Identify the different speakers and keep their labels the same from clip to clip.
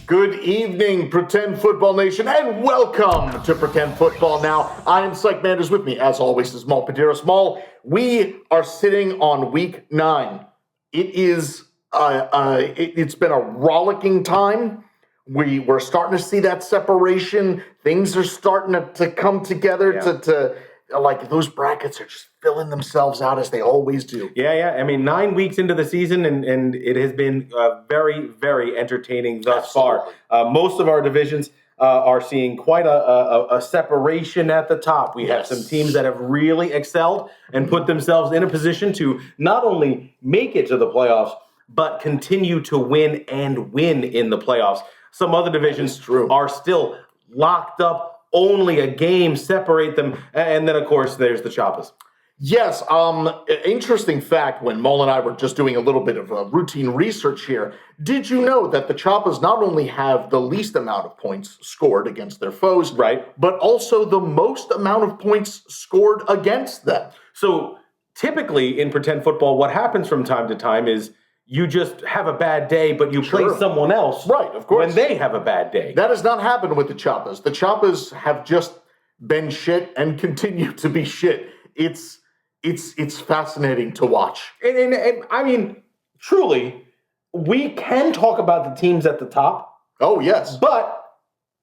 Speaker 1: Good evening, Pretend Football Nation, and welcome to Pretend Football Now. I am Sike Manders. With me, as always, is Maul Paderos. Maul, we are sitting on week 9. It is, it's been a rollicking time. We're starting to see that separation. Things are starting to come together to like those brackets are just filling themselves out as they always do.
Speaker 2: Yeah. I mean, 9 weeks into the season, and it has been very, very entertaining thus far. Most of our divisions are seeing quite a separation at the top. We have some teams that have really excelled and put themselves in a position to not only make it to the playoffs, but continue to win in the playoffs. Some other divisions are still locked up. Only a game separate them. And then, of course, there's the Choppas.
Speaker 1: Yes. Interesting fact, when Maul and I were just doing a little bit of routine research here, did you know that the Choppas not only have the least amount of points scored against their foes, but also the most amount of points scored against them?
Speaker 2: So typically in pretend football, what happens from time to time is you just have a bad day, but you play someone else
Speaker 1: of course,
Speaker 2: when they have a bad day.
Speaker 1: That has not happened with the Choppas. The Choppas have just been shit and continue to be shit. It's fascinating to watch.
Speaker 2: And I mean, truly, we can talk about the teams at the top.
Speaker 1: Oh, yes.
Speaker 2: But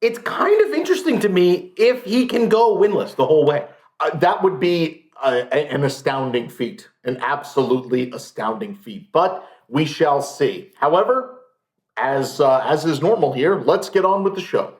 Speaker 2: it's kind of interesting to me if he can go winless the whole way.
Speaker 1: That would be an astounding feat, an absolutely astounding feat. But we shall see. However, as is normal here, let's get on with the show.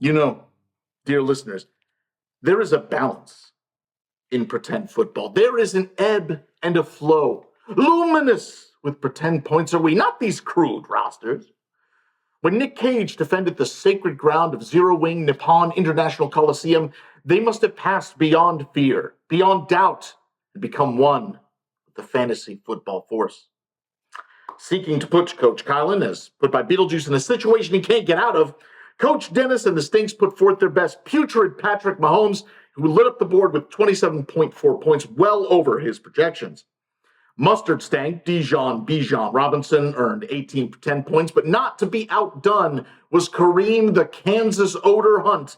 Speaker 1: You know, dear listeners, there is a balance in pretend football. There is an ebb and a flow. Luminous with pretend points are we, not these crude rosters. When Nick Cage defended the sacred ground of Zero-Wing Nippon International Coliseum, they must have passed beyond fear, beyond doubt, and become one with the fantasy football force. Seeking to put Coach Kylan, as put by Beetlejuice, in a situation he can't get out of, Coach Dennis and the Stinks put forth their best putrid Patrick Mahomes, who lit up the board with 27.4 points, well over his projections. Mustard Stank Bijan Robinson earned 18 10 points, but not to be outdone was Kareem the Kansas Odor Hunt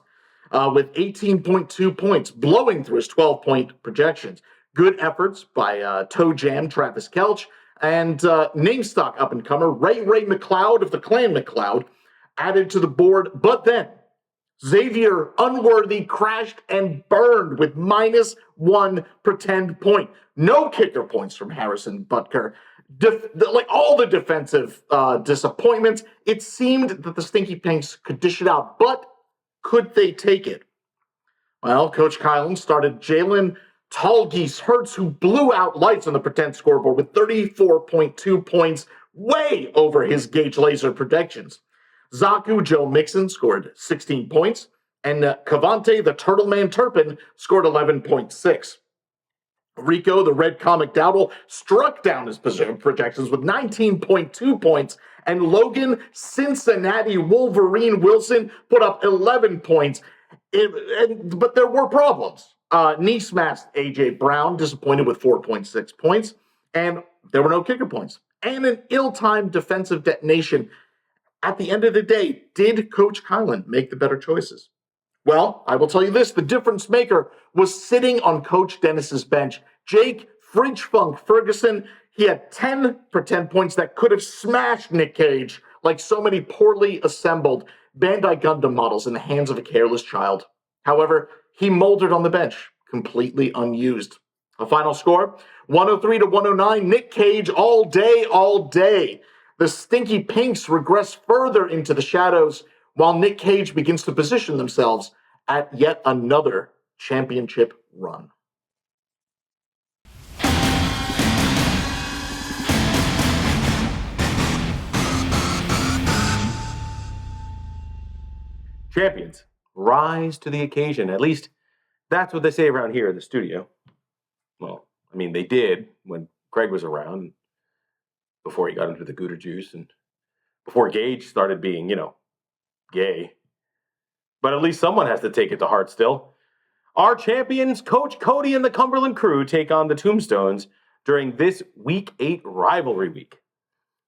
Speaker 1: with 18.2 points, blowing through his 12-point projections. Good efforts by Toe Jam Travis Kelch and name-stock up-and-comer Ray McLeod of the Clan McLeod added to the board, but then Xavier Unworthy crashed and burned with -1 pretend point. No kicker points from Harrison Butker. Like all the defensive disappointments, it seemed that the Stinky Pinks could dish it out, but could they take it? Well, Coach Kylan started Jalen Tallgeese Hurts, who blew out lights on the pretend scoreboard with 34.2 points, way over his Gauge Laser predictions. Zaku Joe Mixon scored 16 points, and Cavante the Turtle Man Turpin scored 11.6. Rico the Red Comic Dowdle struck down his projections with 19.2 points, and Logan Cincinnati Wolverine Wilson put up 11 points. But there were problems. Knee-smashed A.J. Brown, disappointed with 4.6 points, and there were no kicker points. And an ill-timed defensive detonation. At the end of the day, did Coach Kylan make the better choices? Well, I will tell you this, the difference maker was sitting on Coach Dennis's bench. Jake Fridge Funk Ferguson, he had 10 pretend points that could have smashed Nick Cage like so many poorly assembled Bandai Gundam models in the hands of a careless child. However, he moldered on the bench, completely unused. A final score, 103-109, Nick Cage all day. The Stinky Pinks regress further into the shadows while Nick Cage begins to position themselves at yet another championship run.
Speaker 2: Champions. rise to the occasion. At least that's what they say around here in the studio. Well, I mean, they did when Craig was around, before he got into the Gouda juice and before Gage started being, gay. But at least someone has to take it to heart still. Our champions, Coach Cody and the Cumberland Crew, take on the Tombstones during this Week 8 rivalry week.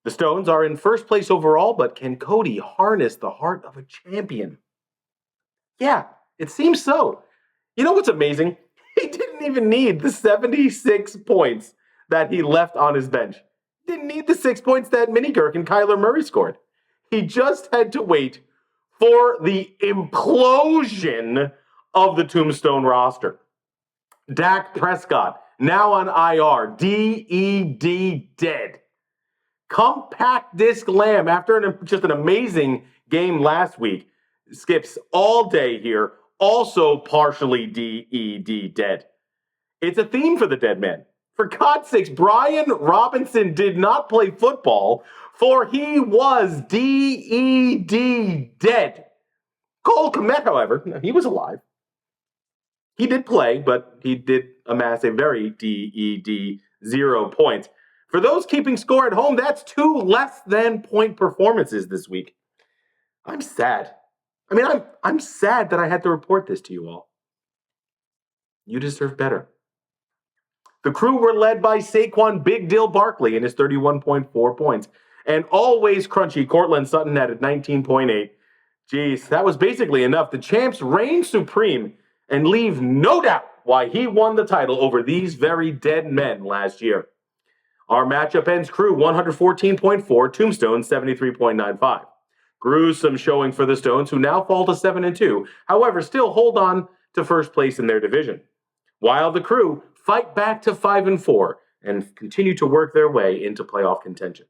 Speaker 2: The Stones are in first place overall, but can Cody harness the heart of a champion? Yeah, it seems so. You know what's amazing? He didn't even need the 76 points that he left on his bench. Didn't need the 6 points that Mini Gurk and Kyler Murray scored. He just had to wait for the implosion of the Tombstone roster. Dak Prescott, now on IR, DED, dead. Compact Disc Lamb, after just an amazing game last week, skips all day here, also partially DED, dead. It's a theme for the dead man. For God's sakes, Brian Robinson did not play football, for he was DED, dead. Cole Kmet, however, he was alive. He did play, but he did amass a very DED 0 points. For those keeping score at home, that's 2 less than point performances this week. I'm sad. I mean, I'm sad that I had to report this to you all. You deserve better. The Crew were led by Saquon Big Dill Barkley in his 31.4 points. And always crunchy Cortland Sutton added 19.8. Jeez, that was basically enough. The champs reign supreme and leave no doubt why he won the title over these very dead men last year. Our matchup ends Crew 114.4, Tombstone 73.95. Gruesome showing for the Stones, who now fall to 7-2, however, still hold on to first place in their division. While the Crew fight back to 5-4 and continue to work their way into playoff contention.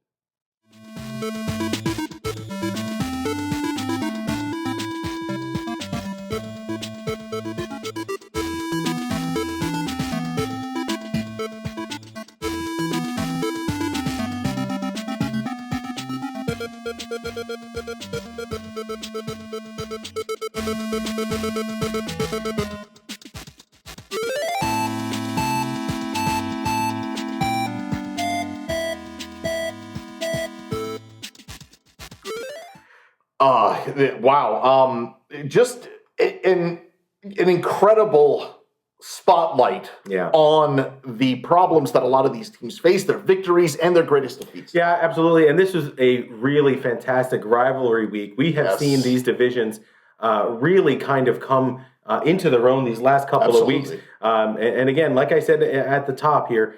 Speaker 1: Wow. Just an incredible spotlight on the problems that a lot of these teams face, their victories and their greatest defeats.
Speaker 2: Yeah, absolutely. And this was a really fantastic rivalry week. We have seen these divisions really kind of come into their own these last couple of weeks. And again, like I said at the top here,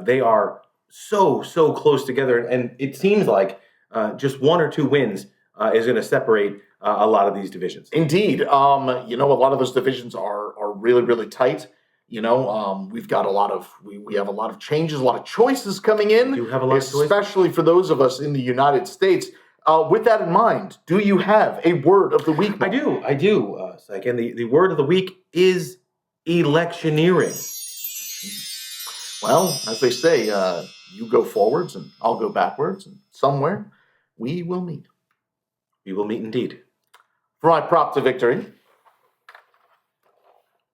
Speaker 2: they are so close together. And it seems like just 1 or 2 wins is going to separate a lot of these divisions.
Speaker 1: Indeed. A lot of those divisions are really tight. We've got we have a lot of changes, a lot of choices coming in.
Speaker 2: You have a lot of choices,
Speaker 1: especially for those of us in the United States. With that in mind, do you have a word of the week?
Speaker 2: I do. Sike. And the word of the week is electioneering.
Speaker 1: Well, as they say, you go forwards and I'll go backwards, and somewhere we will meet.
Speaker 2: We will meet indeed.
Speaker 1: For my prop to victory,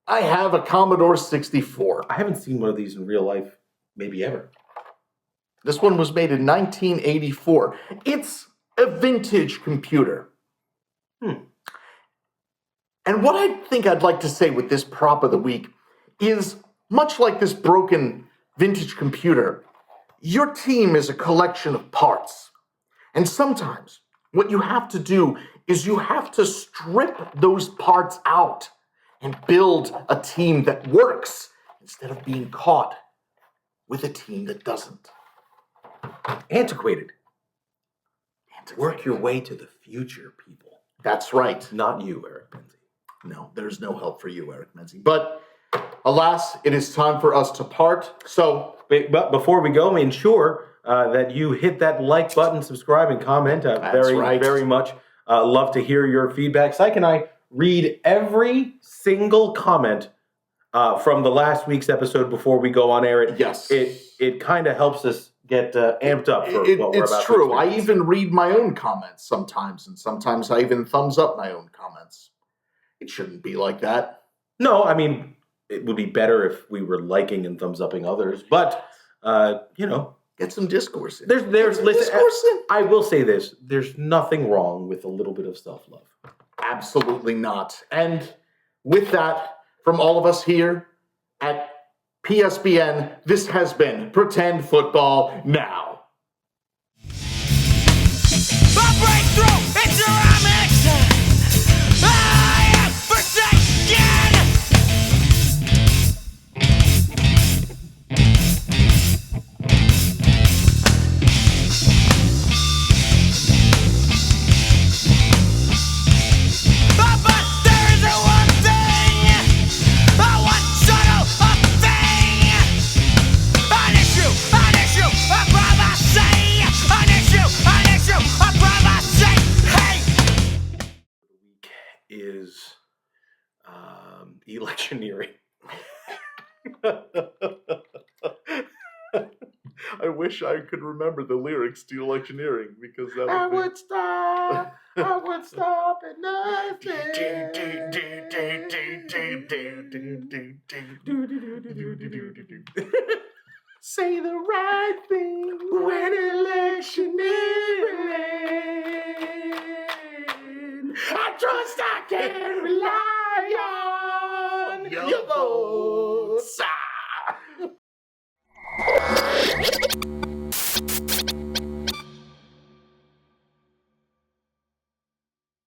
Speaker 1: I have a Commodore 64.
Speaker 2: I haven't seen one of these in real life, maybe ever.
Speaker 1: This one was made in 1984. It's a vintage computer. And what I think I'd like to say with this prop of the week is, much like this broken vintage computer, your team is a collection of parts. And sometimes what you have to do is you have to strip those parts out and build a team that works instead of being caught with a team that doesn't.
Speaker 2: Antiquated. Work your way to the future, people.
Speaker 1: That's right.
Speaker 2: Not you, Eric Menzie.
Speaker 1: No, there's no help for you, Eric Menzie. But alas, it is time for us to part. So,
Speaker 2: but before we go, ensure that you hit that like button, subscribe, and comment. Very much love to hear your feedback. Sike and I read every single comment from the last week's episode before we go on air. It kind of helps us get amped up for what we're about to experience.
Speaker 1: It's true. I even read my own comments sometimes, and sometimes I even thumbs up my own comments. It shouldn't be like that.
Speaker 2: No, I mean, it would be better if we were liking and thumbs upping others, but,
Speaker 1: Get some discourse in.
Speaker 2: there's listen,
Speaker 1: discourse in.
Speaker 2: I will say this, there's nothing wrong with a little bit of self-love.
Speaker 1: Absolutely not. And with that, from all of us here at PSBN, this has been Pretend Football Now.
Speaker 3: A breakthrough! It's a remix! I am forsaken! But there is one thing! One sort of thing! An issue, a privacy! An issue, a privacy! Hey!
Speaker 2: Week is electioneering.
Speaker 1: I wish I could remember the lyrics to Electioneering because that
Speaker 2: I
Speaker 1: would
Speaker 2: would stop at nothing. Say the right thing when electioneering. I trust I can rely on your votes.